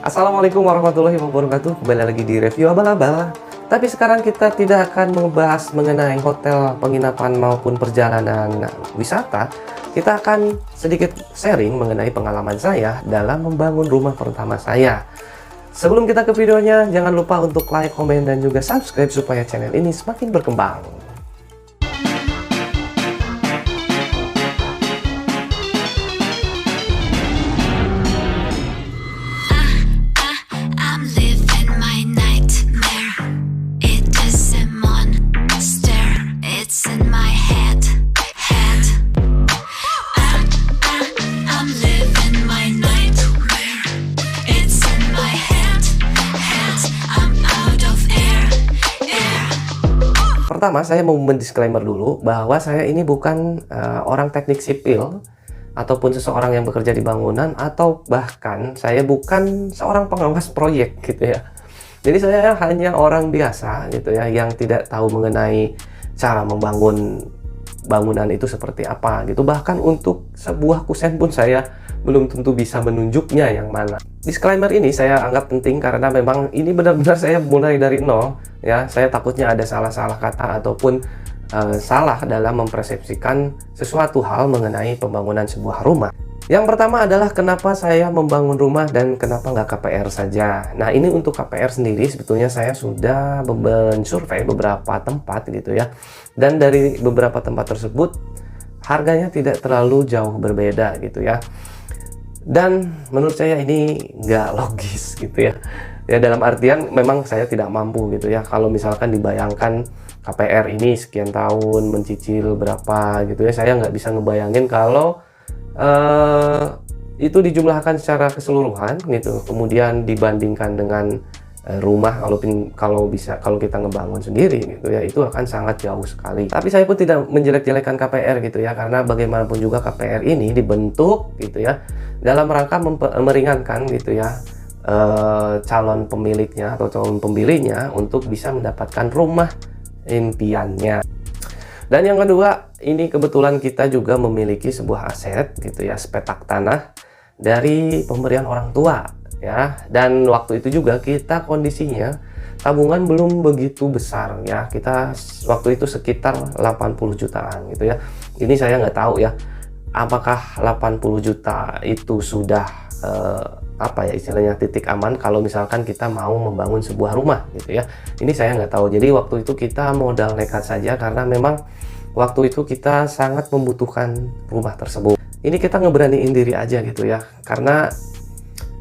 Assalamualaikum warahmatullahi wabarakatuh. Kembali lagi di review abal-abal. Tapi sekarang kita tidak akan membahas mengenai hotel, penginapan maupun perjalanan wisata. Kita akan sedikit sharing mengenai pengalaman saya dalam membangun rumah pertama saya. Sebelum kita ke videonya, jangan lupa untuk like, komen, dan juga subscribe supaya channel ini semakin berkembang. Pertama, saya mau mendisklaimer dulu bahwa saya ini bukan orang teknik sipil ataupun seseorang yang bekerja di bangunan, atau bahkan saya bukan seorang pengawas proyek gitu ya. Jadi saya hanya orang biasa gitu ya, yang tidak tahu mengenai cara membangun bangunan itu seperti apa gitu. Bahkan untuk sebuah kusen pun saya belum tentu bisa menunjuknya yang mana. Disclaimer ini saya anggap penting karena memang ini benar-benar saya mulai dari nol ya. Saya takutnya ada salah-salah kata ataupun salah dalam mempersepsikan sesuatu hal mengenai pembangunan sebuah rumah. Yang pertama adalah kenapa saya membangun rumah dan kenapa nggak KPR saja. Nah, ini untuk KPR sendiri sebetulnya saya sudah mensurvei beberapa tempat gitu ya. Dan dari beberapa tempat tersebut harganya tidak terlalu jauh berbeda gitu ya. Dan menurut saya ini nggak logis gitu ya. Ya dalam artian memang saya tidak mampu gitu ya. Kalau misalkan dibayangkan KPR ini sekian tahun mencicil berapa gitu ya, saya nggak bisa ngebayangin kalau itu dijumlahkan secara keseluruhan gitu, kemudian dibandingkan dengan rumah kalau kita ngebangun sendiri gitu ya, itu akan sangat jauh sekali. Tapi saya pun tidak menjelek-jelekan KPR gitu ya, karena bagaimanapun juga KPR ini dibentuk gitu ya dalam rangka meringankan gitu ya calon pemiliknya atau calon pembelinya untuk bisa mendapatkan rumah impiannya. Dan yang kedua, ini kebetulan kita juga memiliki sebuah aset gitu ya, sepetak tanah dari pemberian orang tua ya. Dan waktu itu juga kita kondisinya tabungan belum begitu besar ya. Kita waktu itu sekitar 80 jutaan gitu ya. Ini saya nggak tahu ya, apakah 80 juta itu sudah apa ya istilahnya titik aman kalau misalkan kita mau membangun sebuah rumah gitu ya. Ini saya nggak tahu. Jadi waktu itu kita modal nekat saja karena memang waktu itu kita sangat membutuhkan rumah tersebut. Ini kita ngeberaniin diri aja gitu ya, karena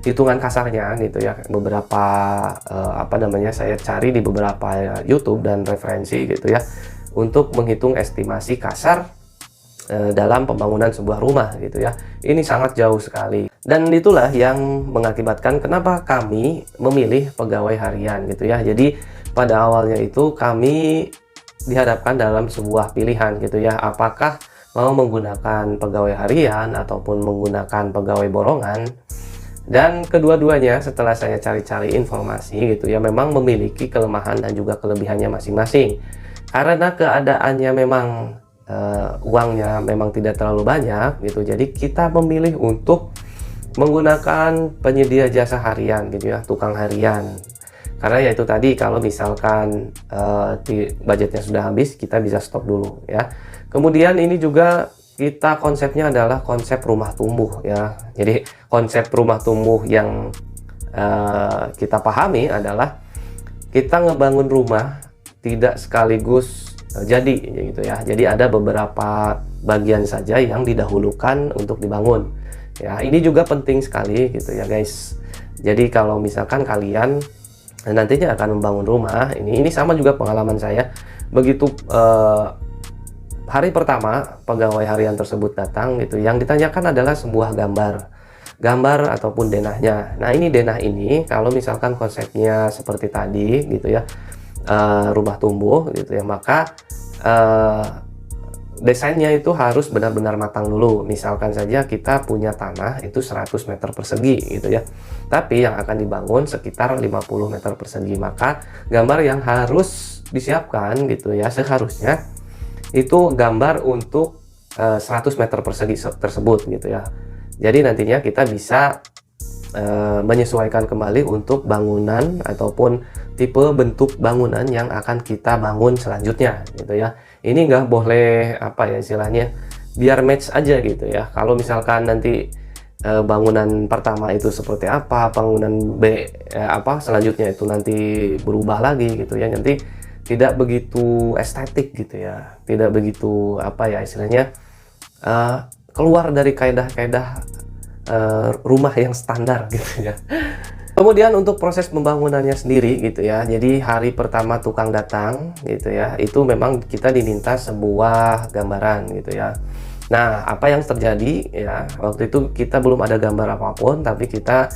hitungan kasarnya gitu ya, beberapa saya cari di beberapa YouTube dan referensi gitu ya untuk menghitung estimasi kasar dalam pembangunan sebuah rumah gitu ya. Ini sangat jauh sekali, dan itulah yang mengakibatkan kenapa kami memilih pegawai harian gitu ya. Jadi pada awalnya itu kami dihadapkan dalam sebuah pilihan gitu ya, apakah mau menggunakan pegawai harian ataupun menggunakan pegawai borongan. Dan kedua-duanya setelah saya cari-cari informasi gitu ya, memang memiliki kelemahan dan juga kelebihannya masing-masing. Karena keadaannya memang uangnya memang tidak terlalu banyak gitu, jadi kita memilih untuk menggunakan penyedia jasa harian gitu ya, tukang harian. Karena ya itu tadi, kalau misalkan budgetnya sudah habis, kita bisa stop dulu ya. Kemudian ini juga kita konsepnya adalah konsep rumah tumbuh ya. Jadi konsep rumah tumbuh yang kita pahami adalah kita ngebangun rumah tidak sekaligus jadi gitu ya. Jadi ada beberapa bagian saja yang didahulukan untuk dibangun ya. Ini juga penting sekali gitu ya guys. Jadi kalau misalkan kalian nantinya akan membangun rumah, ini sama juga pengalaman saya. Begitu hari pertama pegawai harian tersebut datang gitu, yang ditanyakan adalah sebuah gambar ataupun denahnya. Nah, ini denah ini kalau misalkan konsepnya seperti tadi gitu ya, rumah tumbuh gitu ya, maka desainnya itu harus benar-benar matang dulu. Misalkan saja kita punya tanah itu 100 meter persegi gitu ya, tapi yang akan dibangun sekitar 50 meter persegi, maka gambar yang harus disiapkan gitu ya, seharusnya itu gambar untuk 100 meter persegi tersebut gitu ya. Jadi nantinya kita bisa menyesuaikan kembali untuk bangunan ataupun tipe bentuk bangunan yang akan kita bangun selanjutnya gitu ya. Ini nggak boleh apa ya istilahnya, biar match aja gitu ya. Kalau misalkan nanti bangunan pertama itu seperti apa, bangunan B selanjutnya itu nanti berubah lagi gitu ya, nanti tidak begitu estetik gitu ya, tidak begitu apa ya istilahnya, keluar dari kaedah-kaedah rumah yang standar gitu ya. Kemudian untuk proses pembangunannya sendiri gitu ya, jadi hari pertama tukang datang gitu ya, itu memang kita diminta sebuah gambaran gitu ya. Nah, apa yang terjadi ya, waktu itu kita belum ada gambar apapun, tapi kita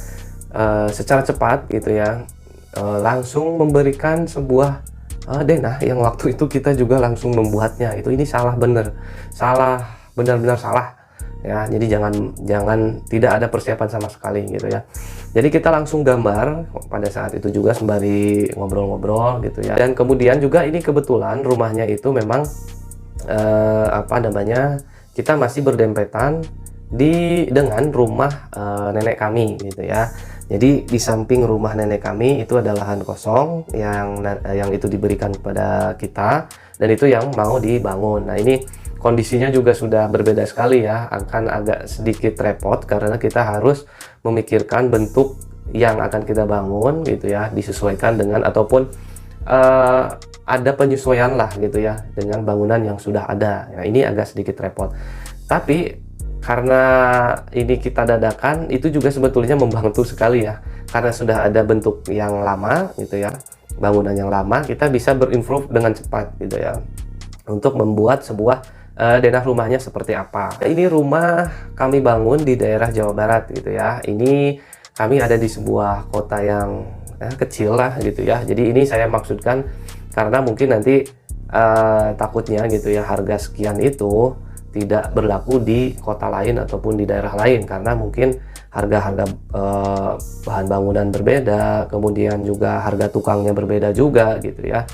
secara cepat gitu ya, langsung memberikan sebuah denah yang waktu itu kita juga langsung membuatnya. Ini salah benar-benar salah ya. Jadi jangan tidak ada persiapan sama sekali gitu ya. Jadi kita langsung gambar pada saat itu juga sembari ngobrol-ngobrol gitu ya. Dan kemudian juga ini kebetulan rumahnya itu memang kita masih berdempetan dengan rumah nenek kami gitu ya. Jadi di samping rumah nenek kami itu ada lahan kosong yang itu diberikan kepada kita, dan itu yang mau dibangun. Nah, ini kondisinya juga sudah berbeda sekali ya, akan agak sedikit repot karena kita harus memikirkan bentuk yang akan kita bangun gitu ya, disesuaikan dengan ataupun ada penyesuaian lah gitu ya dengan bangunan yang sudah ada. Nah, ini agak sedikit repot. Tapi karena ini kita dadakan, itu juga sebetulnya membantu sekali ya, karena sudah ada bentuk yang lama gitu ya, bangunan yang lama, kita bisa berimprove dengan cepat gitu ya untuk membuat sebuah denah rumahnya seperti apa. Ini rumah kami bangun di daerah Jawa Barat gitu ya. Ini kami ada di sebuah kota yang kecil lah gitu ya. Jadi ini saya maksudkan karena mungkin nanti takutnya gitu ya, harga sekian itu tidak berlaku di kota lain ataupun di daerah lain, karena mungkin harga-harga bahan bangunan berbeda, kemudian juga harga tukangnya berbeda juga gitu ya.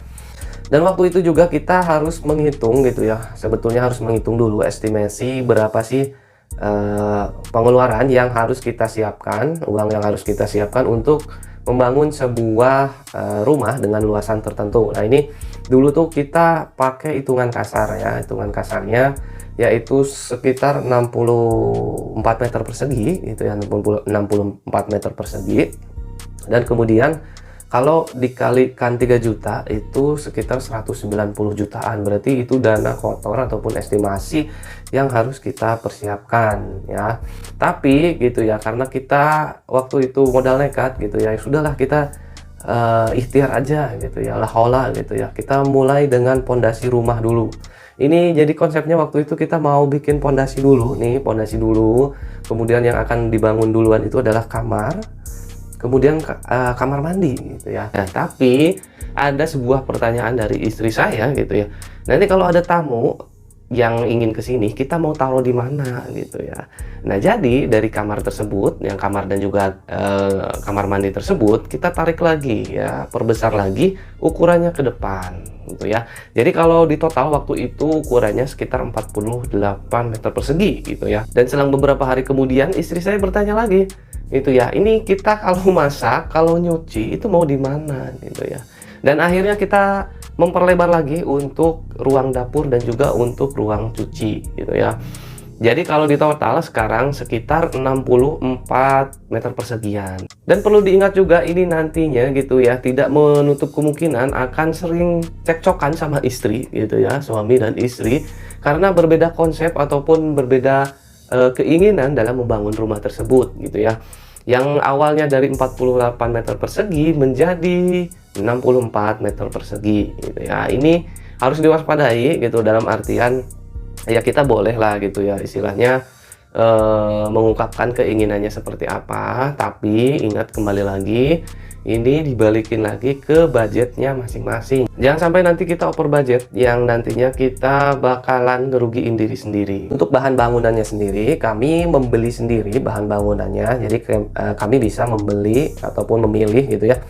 Dan waktu itu juga kita harus menghitung gitu ya, sebetulnya harus menghitung dulu estimasi berapa sih pengeluaran yang harus kita siapkan, uang yang harus kita siapkan untuk membangun sebuah rumah dengan luasan tertentu. Nah, ini dulu tuh kita pakai hitungan kasar ya, hitungan kasarnya yaitu sekitar 64 meter persegi gitu ya, 64 meter persegi. Dan kemudian kalau dikalikan 3 juta itu sekitar 190 jutaan, berarti itu dana kotor ataupun estimasi yang harus kita persiapkan ya. Tapi gitu ya, karena kita waktu itu modal nekat gitu ya, sudahlah kita ikhtiar aja gitu ya, la haula gitu ya, kita mulai dengan pondasi rumah dulu. Ini jadi konsepnya waktu itu kita mau bikin pondasi dulu nih, pondasi dulu, kemudian yang akan dibangun duluan itu adalah kamar, kemudian kamar mandi gitu ya. Nah, tapi ada sebuah pertanyaan dari istri saya gitu ya, nanti kalau ada tamu yang ingin kesini, kita mau taruh di mana gitu ya. Nah, jadi dari kamar tersebut, yang kamar dan juga kamar mandi tersebut, kita tarik lagi ya, perbesar lagi ukurannya ke depan gitu ya. Jadi kalau di total waktu itu ukurannya sekitar 48 meter persegi gitu ya. Dan selang beberapa hari kemudian istri saya bertanya lagi gitu ya, ini kita kalau masak, kalau nyuci itu mau di mana gitu ya. Dan akhirnya kita memperlebar lagi untuk ruang dapur dan juga untuk ruang cuci gitu ya. Jadi kalau di total sekarang sekitar 64 meter persegian. Dan perlu diingat juga ini nantinya gitu ya, tidak menutup kemungkinan akan sering cekcokan sama istri gitu ya, suami dan istri, karena berbeda konsep ataupun berbeda keinginan dalam membangun rumah tersebut gitu ya. Yang awalnya dari 48 meter persegi menjadi 64 meter persegi gitu ya. Ini harus diwaspadai gitu, dalam artian ya kita boleh lah gitu ya istilahnya mengungkapkan keinginannya seperti apa, tapi ingat kembali lagi ini dibalikin lagi ke budgetnya masing-masing. Jangan sampai nanti kita over budget yang nantinya kita bakalan ngerugiin diri sendiri. Untuk bahan bangunannya sendiri, kami membeli sendiri bahan bangunannya, jadi kami bisa membeli ataupun memilih gitu ya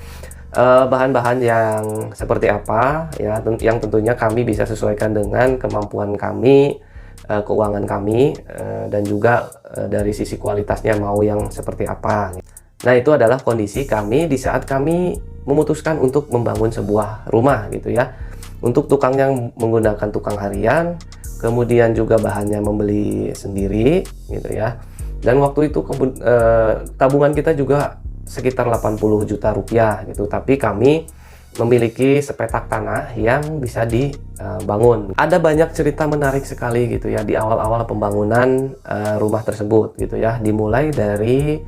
bahan-bahan yang seperti apa ya, yang tentunya kami bisa sesuaikan dengan kemampuan kami, keuangan kami, dan juga dari sisi kualitasnya mau yang seperti apa. Nah, itu adalah kondisi kami di saat kami memutuskan untuk membangun sebuah rumah gitu ya. Untuk tukang yang menggunakan tukang harian, kemudian juga bahannya membeli sendiri gitu ya. Dan waktu itu tabungan kita juga sekitar 80 juta rupiah gitu. Tapi kami memiliki sepetak tanah yang bisa dibangun. Ada banyak cerita menarik sekali gitu ya di awal-awal pembangunan rumah tersebut gitu ya. Dimulai dari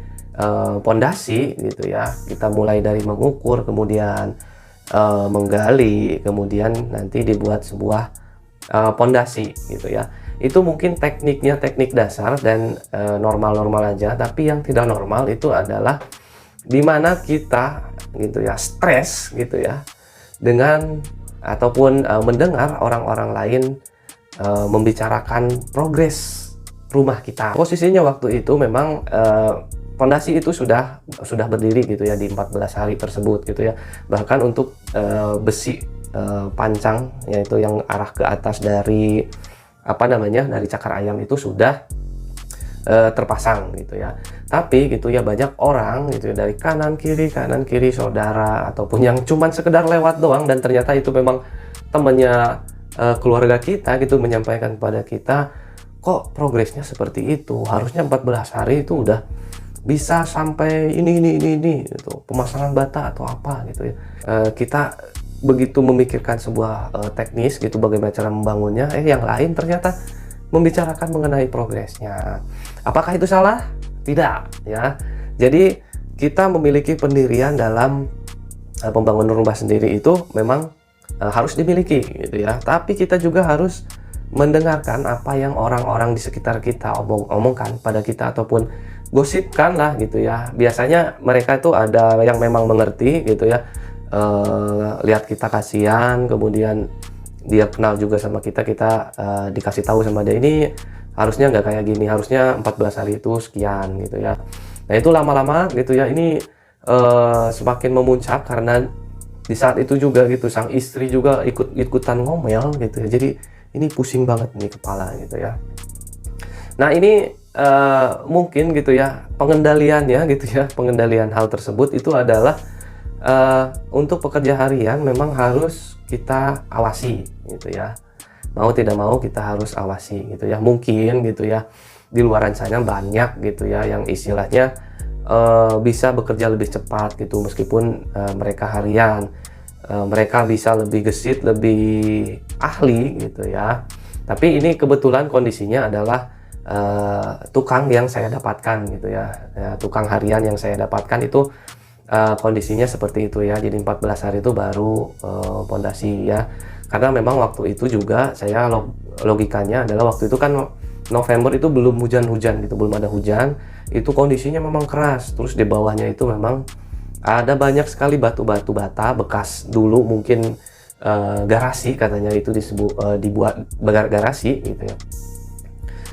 pondasi gitu ya. Kita mulai dari mengukur, kemudian menggali, kemudian nanti dibuat sebuah pondasi gitu ya. Itu mungkin tekniknya teknik dasar dan normal-normal aja. Tapi yang tidak normal itu adalah dimana kita gitu ya stres gitu ya dengan ataupun mendengar orang-orang lain membicarakan progres rumah kita. Posisinya waktu itu memang fondasi itu sudah berdiri gitu ya di 14 hari tersebut gitu ya. Bahkan untuk besi pancang yaitu yang arah ke atas dari dari cakar ayam itu sudah terpasang gitu ya. Tapi gitu ya banyak orang gitu ya dari kanan kiri saudara ataupun yang cuman sekedar lewat doang dan ternyata itu memang temannya keluarga kita gitu menyampaikan kepada kita, kok progresnya seperti itu, harusnya 14 hari itu udah bisa sampai ini gitu, pemasangan bata atau apa gitu ya. Kita begitu memikirkan sebuah teknis gitu bagaimana cara membangunnya, yang lain ternyata membicarakan mengenai progresnya. Apakah itu salah? Tidak ya. Jadi kita memiliki pendirian dalam pembangunan rumah sendiri itu memang harus dimiliki gitu ya. Tapi kita juga harus mendengarkan apa yang orang-orang di sekitar kita omongkan pada kita ataupun gosipkan lah gitu ya. Biasanya mereka itu ada yang memang mengerti gitu ya. Lihat kita kasihan, kemudian dia kenal juga sama kita, dikasih tahu sama dia, ini harusnya nggak kayak gini, harusnya 14 hari itu sekian gitu ya. Nah itu lama-lama gitu ya, ini semakin memuncak karena di saat itu juga gitu sang istri juga ikutan ngomel gitu ya. Jadi ini pusing banget nih kepala gitu ya. Nah ini mungkin gitu ya pengendaliannya gitu ya, pengendalian hal tersebut itu adalah untuk pekerja harian memang harus kita awasi gitu ya. Mau tidak mau kita harus awasi gitu ya. Mungkin gitu ya di luaran sana banyak gitu ya yang istilahnya bisa bekerja lebih cepat gitu meskipun mereka harian. Mereka bisa lebih gesit, lebih ahli gitu ya. Tapi ini kebetulan kondisinya adalah tukang yang saya dapatkan gitu ya. Tukang harian yang saya dapatkan itu kondisinya seperti itu ya. Jadi 14 hari itu baru pondasi ya. Karena memang waktu itu juga saya logikanya adalah waktu itu kan November itu belum hujan-hujan gitu, belum ada hujan. Itu kondisinya memang keras. Terus di bawahnya itu memang ada banyak sekali batu-batu bata bekas dulu mungkin garasi katanya itu dibuat garasi gitu ya.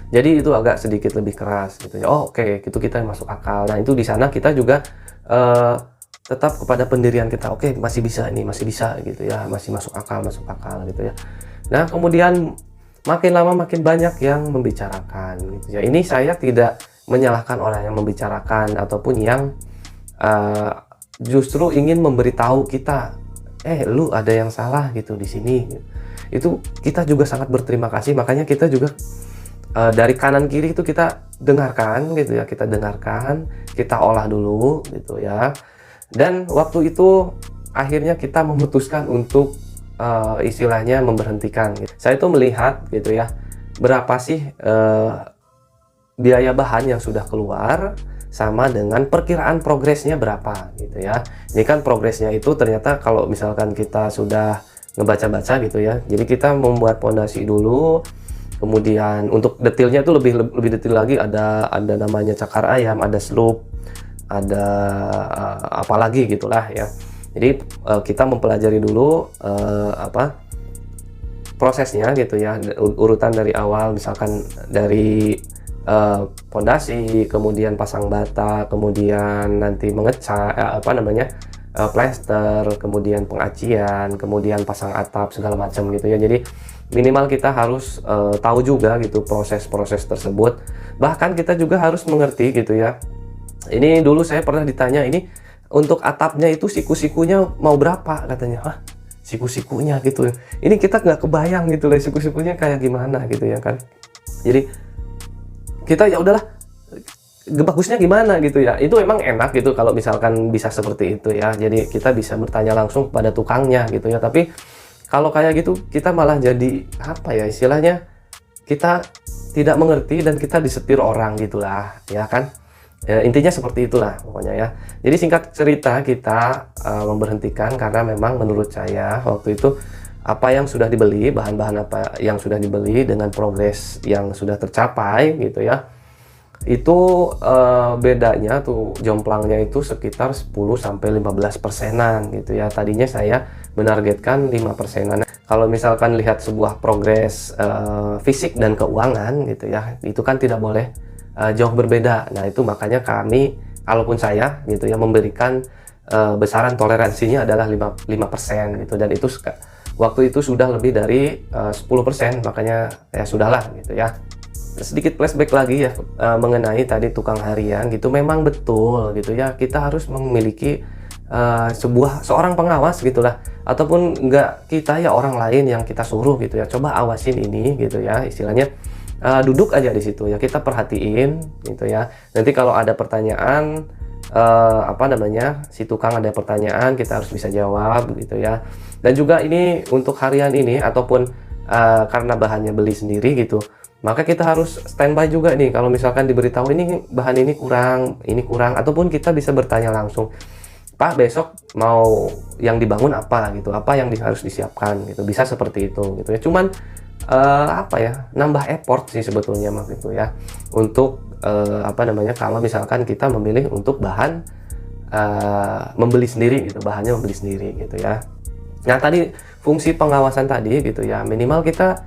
Jadi itu agak sedikit lebih keras gitu ya. Oh, oke, itu kita masuk akal. Nah, itu di sana kita juga tetap kepada pendirian kita, oke, masih bisa gitu ya, masih masuk akal gitu ya. Nah kemudian makin lama makin banyak yang membicarakan gitu ya. Ini saya tidak menyalahkan orang yang membicarakan ataupun yang justru ingin memberitahu kita, lu ada yang salah gitu di sini. Itu kita juga sangat berterima kasih, makanya kita juga dari kanan kiri itu kita dengarkan gitu ya, kita olah dulu gitu ya. Dan waktu itu akhirnya kita memutuskan untuk istilahnya memberhentikan gitu. Saya itu melihat gitu ya berapa sih biaya bahan yang sudah keluar sama dengan perkiraan progresnya berapa gitu ya. Ini kan progresnya itu ternyata kalau misalkan kita sudah ngebaca-baca gitu ya, jadi kita membuat pondasi dulu. Kemudian untuk detailnya itu lebih detail lagi, ada namanya cakar ayam, ada slope, ada apalagi gitulah ya. Jadi kita mempelajari dulu prosesnya gitu ya, urutan dari awal, misalkan dari pondasi, kemudian pasang bata, kemudian nanti mengecat plester, kemudian pengacian, kemudian pasang atap segala macam gitu ya. Jadi minimal kita harus tahu juga gitu proses-proses tersebut. Bahkan kita juga harus mengerti gitu ya Ini dulu saya pernah ditanya, ini untuk atapnya itu siku-sikunya mau berapa katanya. Hah? Siku-sikunya gitu ya. Ini kita nggak kebayang gitu lah siku-sikunya kayak gimana gitu ya kan. Jadi kita ya udahlah, bagusnya gimana gitu ya. Itu emang enak gitu kalau misalkan bisa seperti itu ya. Jadi kita bisa bertanya langsung kepada tukangnya gitu ya. Tapi kalau kayak gitu kita malah jadi apa ya istilahnya, kita tidak mengerti dan kita disetir orang gitulah ya kan. Ya, intinya seperti itulah pokoknya ya. Jadi singkat cerita kita memberhentikan karena memang menurut saya waktu itu apa yang sudah dibeli, bahan-bahan apa yang sudah dibeli dengan progres yang sudah tercapai gitu ya, itu bedanya tuh jomplangnya itu sekitar 10-15%-an gitu ya. Tadinya saya menargetkan 5%-an. Kalau misalkan lihat sebuah progres fisik dan keuangan gitu ya, itu kan tidak boleh jauh berbeda. Nah itu makanya kami, kalaupun saya gitu ya, memberikan besaran toleransinya adalah 5% gitu, dan itu waktu itu sudah lebih dari 10%, makanya ya sudahlah gitu ya. Sedikit flashback lagi ya mengenai tadi tukang harian gitu, memang betul gitu ya, kita harus memiliki seorang pengawas gitulah, ataupun enggak kita ya, orang lain yang kita suruh gitu ya, coba awasin ini gitu ya, istilahnya duduk aja di situ ya, kita perhatiin gitu ya. Nanti kalau ada pertanyaan apa namanya, si tukang ada pertanyaan, kita harus bisa jawab gitu ya. Dan juga ini untuk harian ini ataupun karena bahannya beli sendiri gitu, maka kita harus standby juga nih kalau misalkan diberitahu ini bahan ini kurang, ataupun kita bisa bertanya langsung, Pak besok mau yang dibangun apa gitu, apa yang harus disiapkan gitu, bisa seperti itu gitu ya. Cuman apa ya, nambah effort sih sebetulnya waktu itu ya, untuk apa namanya, kalau misalkan kita memilih untuk bahan membeli sendiri gitu, bahannya membeli sendiri gitu ya. Nah tadi fungsi pengawasan tadi gitu ya, minimal kita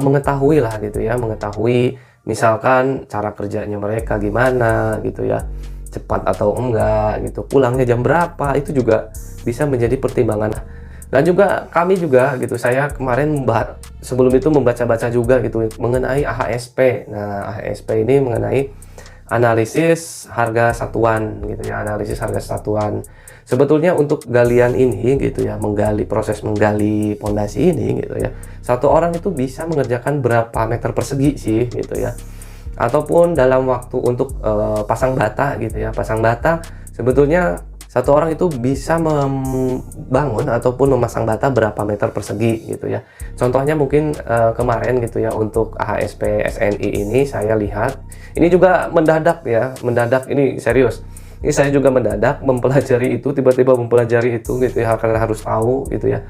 mengetahui lah gitu ya, mengetahui misalkan cara kerjanya mereka gimana gitu ya, cepat atau enggak gitu, pulangnya jam berapa, itu juga bisa menjadi pertimbangan. Dan juga kami juga gitu, saya kemarin sebelum itu membaca-baca juga gitu mengenai AHSP. Nah AHSP ini mengenai analisis harga satuan gitu ya, analisis harga satuan. Sebetulnya untuk galian ini gitu ya, proses menggali pondasi ini gitu ya, satu orang itu bisa mengerjakan berapa meter persegi sih gitu ya. Ataupun dalam waktu untuk pasang bata gitu ya, pasang bata sebetulnya satu orang itu bisa membangun ataupun memasang bata berapa meter persegi gitu ya. Contohnya mungkin kemarin gitu ya, untuk AHSP SNI ini saya lihat, ini juga mendadak ya, mendadak ini serius. Ini saya juga mendadak mempelajari itu, tiba-tiba mempelajari itu gitu ya, karena harus tahu gitu ya.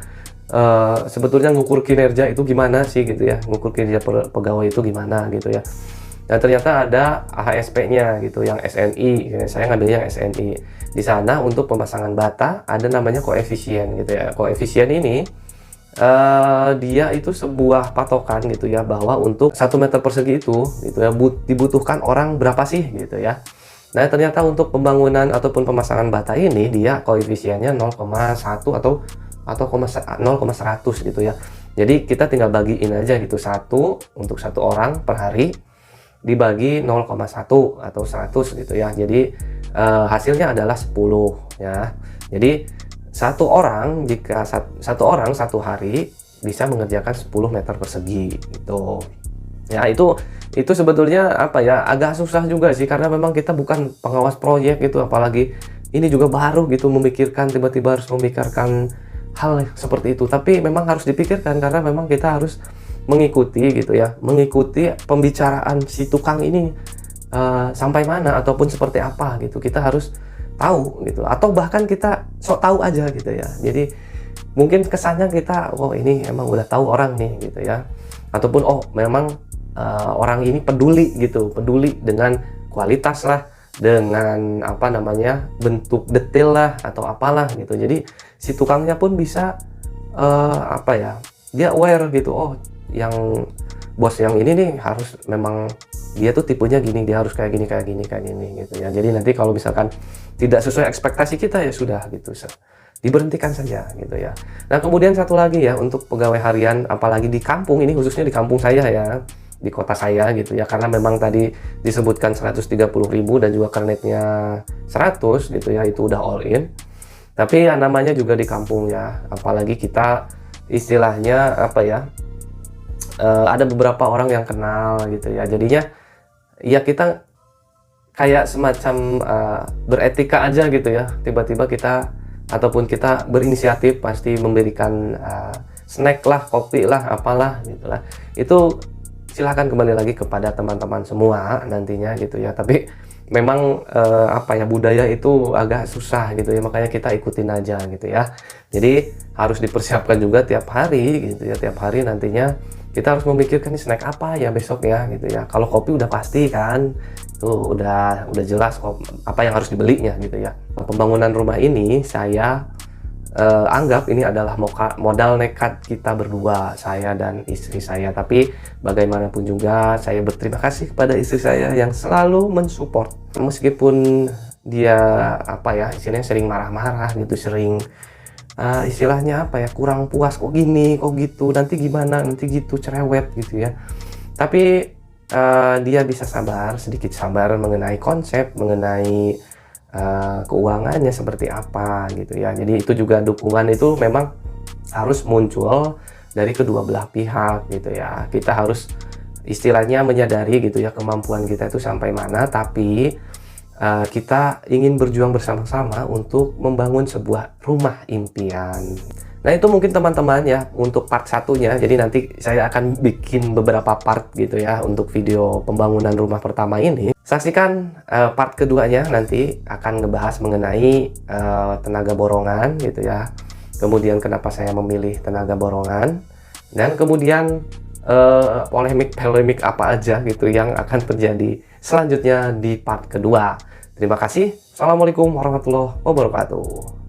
Sebetulnya ngukur kinerja itu gimana sih gitu ya, ngukur kinerja pegawai itu gimana gitu ya. Dan ternyata ada AHSP-nya gitu, yang SNI. Saya ngambil yang SNI. Di sana untuk pemasangan bata ada namanya koefisien gitu ya. Koefisien ini dia itu sebuah patokan gitu ya, bahwa untuk 1 meter persegi itu gitu ya, dibutuhkan orang berapa sih gitu ya. Nah ternyata untuk pembangunan ataupun pemasangan bata ini dia koefisiennya 0,1 atau 0,100 gitu ya. Jadi kita tinggal bagiin aja gitu, untuk satu orang per hari dibagi 0,1 atau 100 gitu ya. Jadi hasilnya adalah 10 ya. Jadi satu orang, jika satu orang satu hari bisa mengerjakan 10 meter persegi gitu ya. Itu sebetulnya apa ya, agak susah juga sih, karena memang kita bukan pengawas proyek gitu, apalagi ini juga baru gitu, memikirkan, tiba-tiba harus memikirkan hal seperti itu. Tapi memang harus dipikirkan karena memang kita harus mengikuti gitu ya, mengikuti pembicaraan si tukang ini sampai mana ataupun seperti apa gitu, kita harus tahu gitu, atau bahkan kita sok tahu aja gitu ya. Jadi mungkin kesannya kita, oh ini emang udah tahu orang nih gitu ya, ataupun oh memang orang ini peduli gitu, peduli dengan kualitas lah, dengan apa namanya, bentuk detail lah atau apalah gitu. Jadi si tukangnya pun bisa apa ya, dia aware gitu, oh yang bos yang ini nih harus memang dia tuh tipenya gini, dia harus kayak gini gitu ya. Jadi nanti kalau misalkan tidak sesuai ekspektasi kita, ya sudah gitu, diberhentikan saja gitu ya. Nah kemudian satu lagi ya, untuk pegawai harian apalagi di kampung ini, khususnya di kampung saya ya, di kota saya gitu ya, karena memang tadi disebutkan 130.000 dan juga kernetnya 100 gitu ya, itu udah all in. Tapi ya namanya juga di kampung ya, apalagi kita istilahnya apa ya, ada beberapa orang yang kenal gitu ya, jadinya ya kita kayak semacam beretika aja gitu ya, tiba-tiba kita ataupun kita berinisiatif pasti memberikan snack lah, kopi lah, apalah gitulah. Itu silahkan kembali lagi kepada teman-teman semua nantinya gitu ya. Tapi memang apa ya, budaya itu agak susah gitu ya, makanya kita ikutin aja gitu ya. Jadi harus dipersiapkan juga tiap hari gitu ya, tiap hari nantinya kita harus memikirkan nih snack apa ya besok ya gitu ya. Kalau kopi udah pasti kan, tuh udah jelas kok apa yang harus dibelinya gitu ya. Pembangunan rumah ini saya anggap ini adalah modal nekat kita berdua, saya dan istri saya. Tapi bagaimanapun juga saya berterima kasih kepada istri saya yang selalu mensupport, meskipun dia apa ya, istilahnya sering marah-marah gitu, sering istilahnya apa ya, kurang puas, kok gini, kok gitu, nanti gimana, nanti gitu, cerewet gitu ya. Tapi dia bisa sabar, sedikit sabar mengenai konsep, mengenai keuangannya seperti apa gitu ya. Jadi itu juga dukungan itu memang harus muncul dari kedua belah pihak gitu ya. Kita harus istilahnya menyadari gitu ya kemampuan kita itu sampai mana, tapi kita ingin berjuang bersama-sama untuk membangun sebuah rumah impian. Nah itu mungkin teman-teman ya untuk part satunya. Jadi nanti saya akan bikin beberapa part gitu ya untuk video pembangunan rumah pertama ini. Saksikan part keduanya, nanti akan ngebahas mengenai tenaga borongan gitu ya. Kemudian kenapa saya memilih tenaga borongan, dan kemudian polemik apa aja gitu yang akan terjadi selanjutnya di part kedua. Terima kasih. Assalamualaikum warahmatullahi wabarakatuh.